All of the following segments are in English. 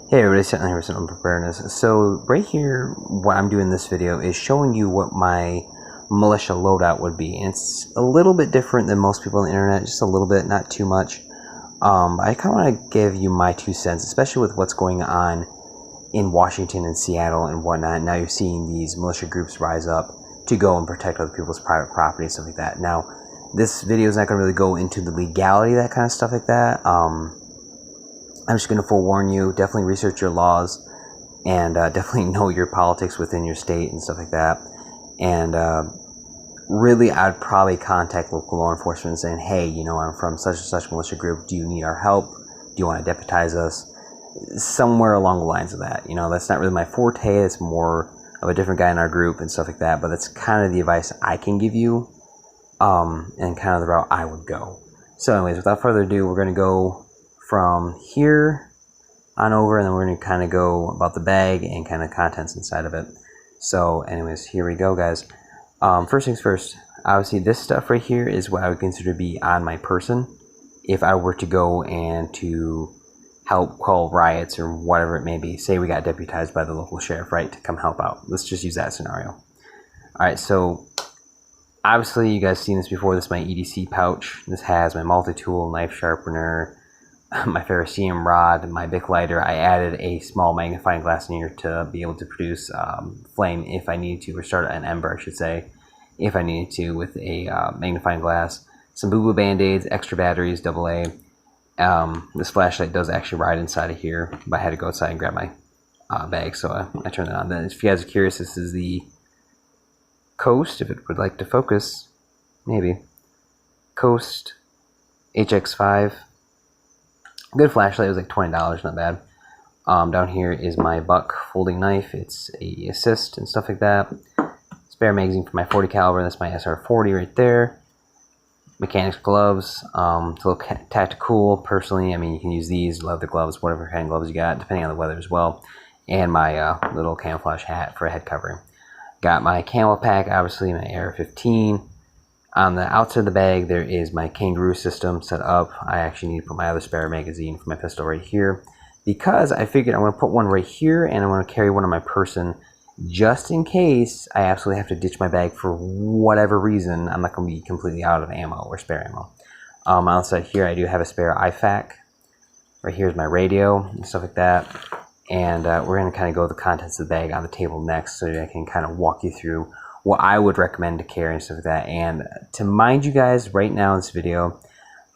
Hey everybody, certainly here with some unpreparedness. So right here, what I'm doing in this video is showing you what my militia loadout would be. And it's a little bit different than most people on the internet, just a little bit, not too much. I kind of want to give you my 2 cents, especially with what's going on in Washington and Seattle and whatnot. Now you're seeing these militia groups rise up to go and protect other people's private property and stuff like that. Now, this video is not going to really go into the legality of that kind of stuff like that. I'm just going to forewarn you, definitely research your laws and definitely know your politics within your state and stuff like that. And really, I'd probably contact local law enforcement saying, hey, you know, I'm from such and such militia group. Do you need our help? Do you want to deputize us? Somewhere along the lines of that. You know, that's not really my forte. It's more of a different guy in our group and stuff like that. But that's kind of the advice I can give you and kind of the route I would go. So anyways, without further ado, we're going to go from here on over, and then we're going to kind of go about the bag and kind of contents inside of it. So anyways, here we go, guys. First things first, obviously this stuff right here is what I would consider to be on my person if I were to go and to help quell riots or whatever it may be. Say we got deputized by the local sheriff, right, to come help out. Let's just use that scenario. Alright, so obviously you guys seen this before. This is my EDC pouch. This has my multi-tool, knife sharpener, my ferrocerium rod, my Bic lighter. I added a small magnifying glass in here to be able to produce flame if I needed to, or start an ember, I should say, if I needed to, with a magnifying glass. Some boo-boo band-aids, extra batteries, AA. This flashlight does actually ride inside of here, but I had to go outside and grab my bag, so I turned it on. Then, if you guys are curious, this is the Coast, if it would like to focus, maybe. Coast HX5. Good flashlight. It was like $20, not bad. Down here is my buck folding knife. It's a assist and stuff like that. Spare magazine for my 40 caliber. That's my SR40 right there. Mechanics gloves. It's a little tactical. Personally, I mean, you can use these leather gloves, whatever kind of gloves you got, depending on the weather as well. And my little camouflage hat for a head covering. Got my camel pack, obviously my AR-15. On the outside of the bag, there is my kangaroo system set up. I actually need to put my other spare magazine for my pistol right here, because I figured I'm going to put one right here and I'm going to carry one on my person just in case I absolutely have to ditch my bag for whatever reason. I'm not going to be completely out of ammo or spare ammo. Outside here, I do have a spare IFAK. Right here is my radio and stuff like that. And we're going to kind of go with the contents of the bag on the table next, so that I can kind of walk you through what I would recommend to carry and stuff like that. And to mind you guys, right now in this video,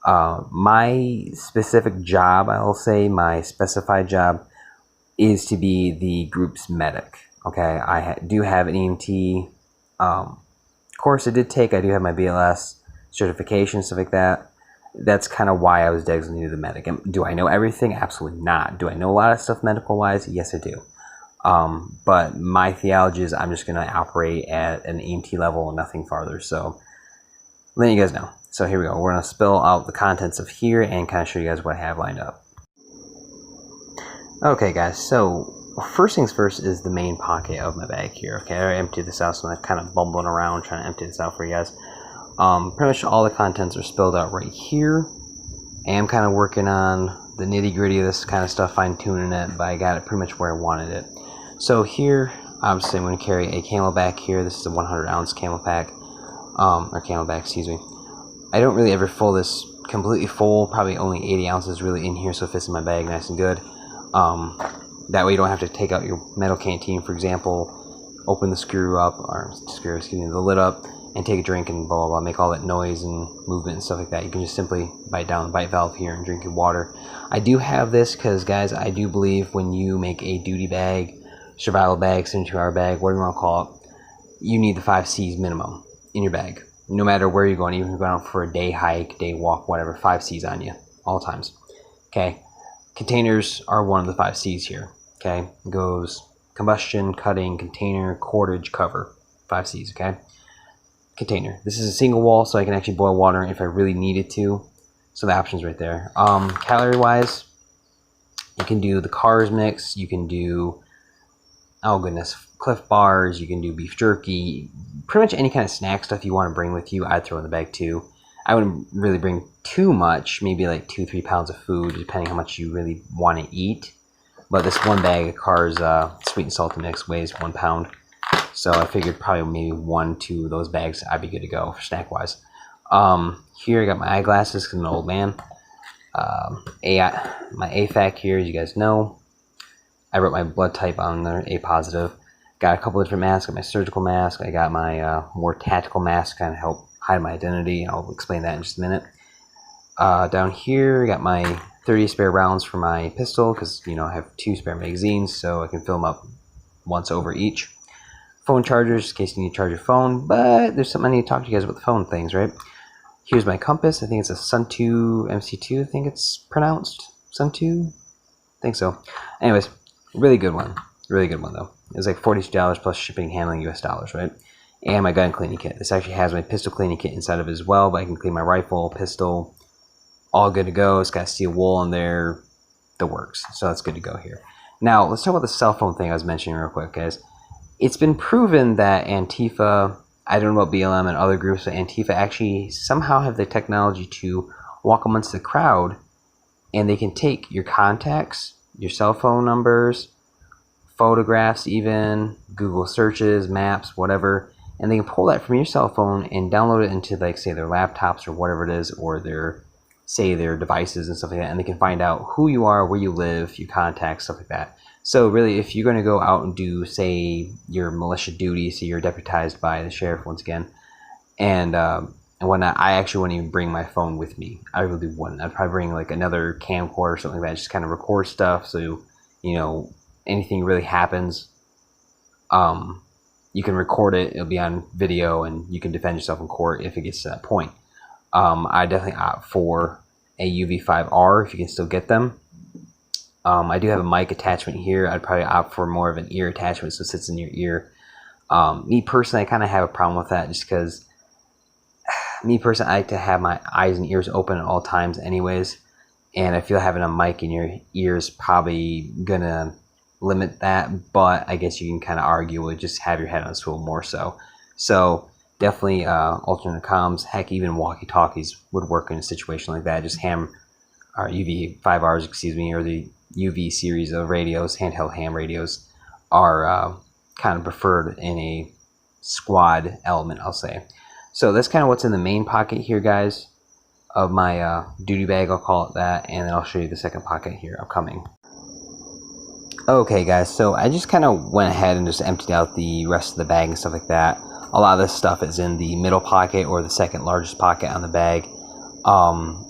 my specific job, I'll say, my specified job is to be the group's medic. Okay, I do have an EMT course I did take. I do have my BLS certification, stuff like that. That's kind of why I was designated the medic. And do I know everything? Absolutely not. Do I know a lot of stuff medical-wise? Yes, I do. But my theology is I'm just going to operate at an EMT level and nothing farther. So, letting you guys know. So here we go. We're going to spill out the contents of here and kind of show you guys what I have lined up. Okay, guys. So, first things first is the main pocket of my bag here. Okay, I emptied this out, so I'm kind of bumbling around trying to empty this out for you guys. Pretty much all the contents are spilled out right here. I am kind of working on the nitty-gritty of this kind of stuff, fine-tuning it, but I got it pretty much where I wanted it. So here, obviously, I'm going to carry a camelback here. This is a 100-ounce camelback, or camelback, excuse me. I don't really ever fill this completely full. Probably only 80 ounces really in here, so it fits in my bag nice and good. That way you don't have to take out your metal canteen, for example, open the screw up, or screw, excuse me, the lid up, and take a drink and blah, blah, blah, make all that noise and movement and stuff like that. You can just simply bite down the bite valve here and drink your water. I do have this because, guys, I do believe when you make a duty bag, survival bag, 72-hour bag, whatever you want to call it, you need the 5 C's minimum in your bag. No matter where you're going, even if you're going out for a day hike, day walk, whatever, 5 C's on you, all times. Okay? Containers are one of the 5 C's here. Okay? It goes combustion, cutting, container, cordage, cover. 5 C's, okay? Container. This is a single wall, so I can actually boil water if I really needed to. So the options right there. Calorie-wise, you can do the cars mix, you can do, oh goodness, Cliff Bars, you can do beef jerky, pretty much any kind of snack stuff you want to bring with you, I'd throw in the bag too. I wouldn't really bring too much, maybe like 2-3 pounds of food, depending how much you really want to eat. But this one bag of Carr's sweet and salty mix weighs 1 pound. So I figured probably maybe 1-2 of those bags I'd be good to go for snack wise. Here I got my eyeglasses because I'm an old man. My AFAC here, as you guys know. I wrote my blood type on there, A positive. Got a couple of different masks. Got my surgical mask. I got my more tactical mask to kind of help hide my identity. I'll explain that in just a minute. Down here, I got my 30 spare rounds for my pistol because, you know, I have 2 spare magazines, so I can fill them up once over each. Phone chargers, in case you need to charge your phone, but there's something I need to talk to you guys about the phone things, right? Here's my compass. I think it's a Sun2 MC2, I think it's pronounced. Sun2? I think so. Anyways, really good one. Really good one, though. It was like $42 plus shipping and handling US dollars, right? And my gun cleaning kit. This actually has my pistol cleaning kit inside of it as well, but I can clean my rifle, pistol, all good to go. It's got steel wool in there, the works. So that's good to go here. Now, let's talk about the cell phone thing I was mentioning real quick, guys. It's been proven that Antifa, I don't know about BLM and other groups, but Antifa actually somehow have the technology to walk amongst the crowd, and they can take your contacts, your cell phone numbers, photographs even, Google searches, maps, whatever, and they can pull that from your cell phone and download it into, like, say, their laptops or whatever it is, or their, say, their devices and stuff like that, and they can find out who you are, where you live, your contacts, stuff like that. So really, if you're going to go out and do, say, your militia duty, so you're deputized by the sheriff once again, and whatnot, I actually wouldn't even bring my phone with me. I really wouldn't. I'd probably bring like another camcorder or something like that, just kind of record stuff, so, you know, anything really happens, you can record it, it'll be on video, and you can defend yourself in court if it gets to that point. I definitely opt for a UV5R if you can still get them. I do have a mic attachment here. I'd probably opt for more of an ear attachment so it sits in your ear. Me personally, I kind of have a problem with that just because, me personally, I like to have my eyes and ears open at all times anyways, and I feel having a mic in your ear is probably gonna limit that, but I guess you can kind of argue with just have your head on a swivel more so. So definitely alternate comms, heck, even walkie-talkies would work in a situation like that. Just UV5Rs, excuse me, or the UV series of radios, handheld ham radios, are kind of preferred in a squad element, I'll say. So that's kind of what's in the main pocket here, guys, of my duty bag, I'll call it that, and then I'll show you the second pocket here upcoming. Okay, guys, so I just kind of went ahead and just emptied out the rest of the bag and stuff like that. A lot of this stuff is in the middle pocket or the second largest pocket on the bag.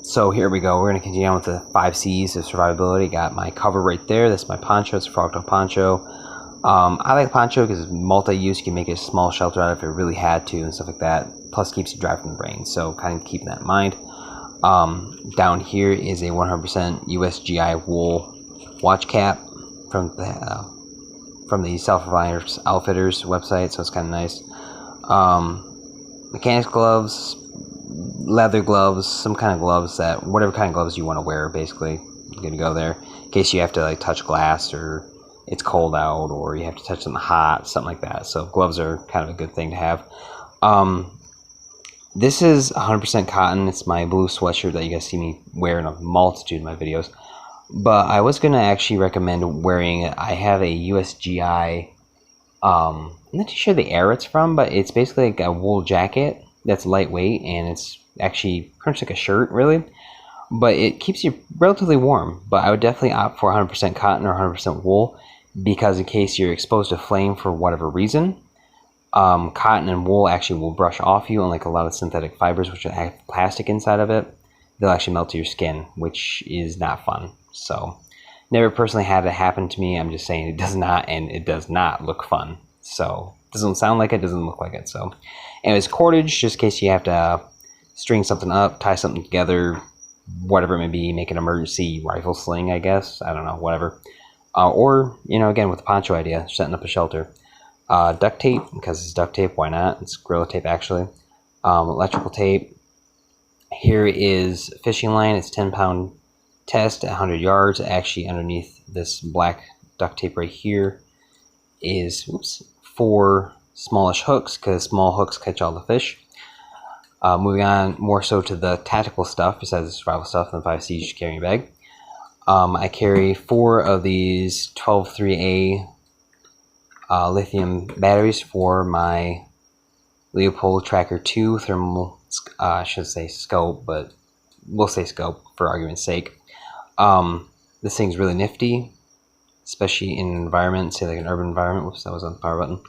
So here we go. We're going to continue on with the 5 C's of survivability. Got my cover right there. That's my poncho. It's a frogtail poncho. I like poncho because it's multi-use. You can make a small shelter out of it if it really had to and stuff like that. Plus keeps you dry from the rain. So kind of keeping that in mind. Down here is a 100% USGI wool watch cap from the Self-Reliance Outfitters website. So it's kind of nice. Mechanics gloves, leather gloves, some kind of gloves that, whatever kind of gloves you want to wear, basically, you're going to go there. In case you have to, like, touch glass, or it's cold out, or you have to touch something hot, something like that. So gloves are kind of a good thing to have. This is 100% cotton. It's my blue sweatshirt that you guys see me wear in a multitude of my videos. But I was going to actually recommend wearing it. I have a USGI, I'm not too sure the era it's from, but it's basically like a wool jacket that's lightweight, and it's actually pretty much like a shirt, really. But it keeps you relatively warm. But I would definitely opt for 100% cotton or 100% wool, because in case you're exposed to flame for whatever reason, cotton and wool actually will brush off you, unlike a lot of synthetic fibers, which have plastic inside of it. They'll actually melt to your skin, which is not fun. So, never personally had it happen to me. I'm just saying it does not, and it does not look fun. So, doesn't sound like it, doesn't look like it. So, anyways, cordage, just in case you have to string something up, tie something together, whatever it may be, make an emergency rifle sling, I guess. I don't know, whatever. Or, you know, again, with the poncho idea, setting up a shelter. Duct tape, because it's duct tape, why not? It's Gorilla Tape, actually. Electrical tape. Here is fishing line. It's 10-pound test at 100 yards. Actually, underneath this black duct tape right here is 4 smallish hooks, because small hooks catch all the fish. Moving on more so to the tactical stuff, besides the survival stuff and the 5 C's carrying bag. I carry 4 of these 123A lithium batteries for my Leopold Tracker 2 thermal, I should say scope, but we'll say scope for argument's sake. This thing's really nifty, especially in an environment, say like an urban environment. Whoops, that was on the power button.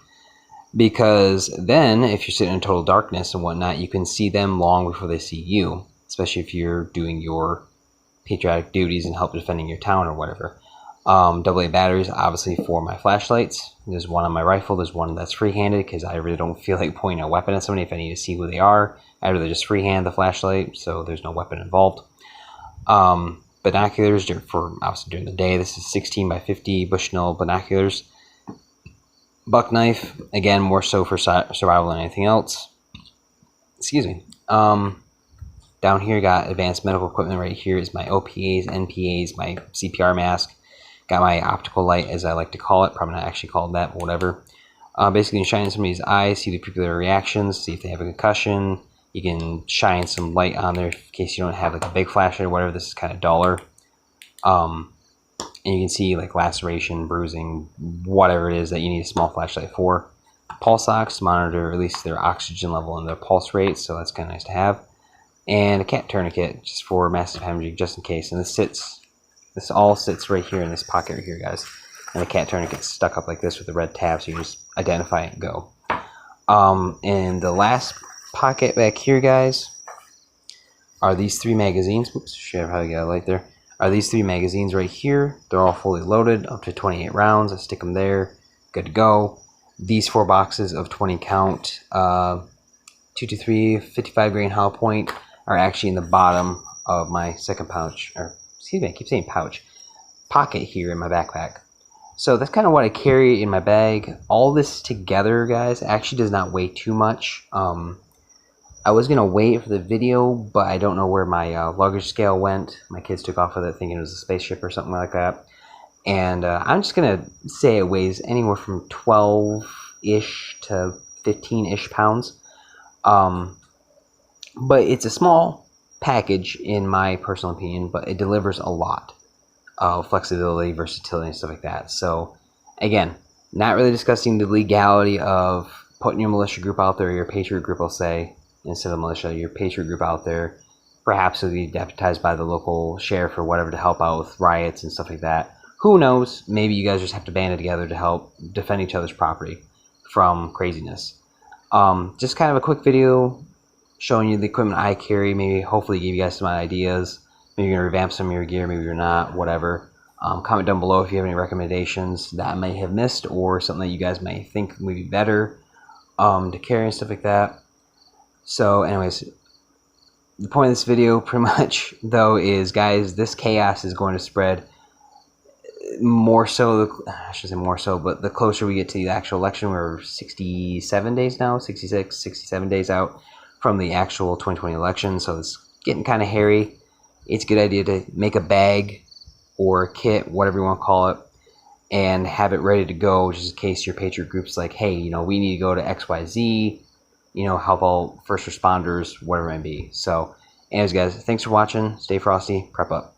Because then, if you're sitting in total darkness and whatnot, you can see them long before they see you, especially if you're doing your patriotic duties and help defending your town or whatever. AA batteries, obviously, for my flashlights. There's one on my rifle. There's one that's free-handed because I really don't feel like pointing a weapon at somebody if I need to see who they are. I'd rather just freehand the flashlight, so there's no weapon involved. Binoculars for obviously during the day. This is 16 by 50 Bushnell binoculars. Buck knife, again, more so for survival than anything else. Excuse me. Down here, got advanced medical equipment. Right here is my OPAs, NPAs, my CPR mask. Got my optical light, as I like to call it. Probably not actually called that, but whatever. Basically, you shine in somebody's eyes, see the pupillary reactions, see if they have a concussion. You can shine some light on there in case you don't have like a big flashlight or whatever. This is kind of duller. And you can see like laceration, bruising, whatever it is that you need a small flashlight for. Pulse ox to monitor at least their oxygen level and their pulse rate, so that's kind of nice to have. And a cat tourniquet just for massive hemorrhage, just in case. And this all sits right here in this pocket right here, guys. And the cat tourniquet's stuck up like this with the red tab, so you just identify it and go. And the last pocket back here, guys, are these 3 magazines. Oops, should have probably got a light there. Are these 3 magazines right here. They're all fully loaded, up to 28 rounds. I stick them there, good to go. These 4 boxes of 20 count 223 55 grain hollow point are actually in the bottom of my second pouch, or excuse me, I keep saying pouch, pocket here in my backpack. So that's kind of what I carry in my bag. All this together, guys, actually does not weigh too much. I was going to wait for the video, but I don't know where my luggage scale went. My kids took off with it thinking it was a spaceship or something like that. And I'm just going to say it weighs anywhere from 12-ish to 15-ish pounds. But it's a small package in my personal opinion, but it delivers a lot of flexibility, versatility, and stuff like that. So again, not really discussing the legality of putting your militia group out there, your patriot group, I'll say, instead of militia, your patriot group out there. Perhaps it'll be deputized by the local sheriff or whatever to help out with riots and stuff like that. Who knows? Maybe you guys just have to band it together to help defend each other's property from craziness. Just kind of a quick video showing you the equipment I carry. Maybe hopefully give you guys some ideas. Maybe you're going to revamp some of your gear, maybe you're not, whatever. Comment down below if you have any recommendations that I may have missed or something that you guys may think would be better to carry and stuff like that. So anyways, the point of this video pretty much though is, guys, this chaos is going to spread more so, I should say more so, but the closer we get to the actual election. We're 67 days now, 66, 67 days out from the actual 2020 election, so it's getting kind of hairy. It's a good idea to make a bag or a kit, whatever you want to call it, and have it ready to go just in case your patriot group's like, hey, you know, we need to go to XYZ, you know, help all first responders, whatever it may be. So anyways, guys, thanks for watching. Stay frosty, prep up.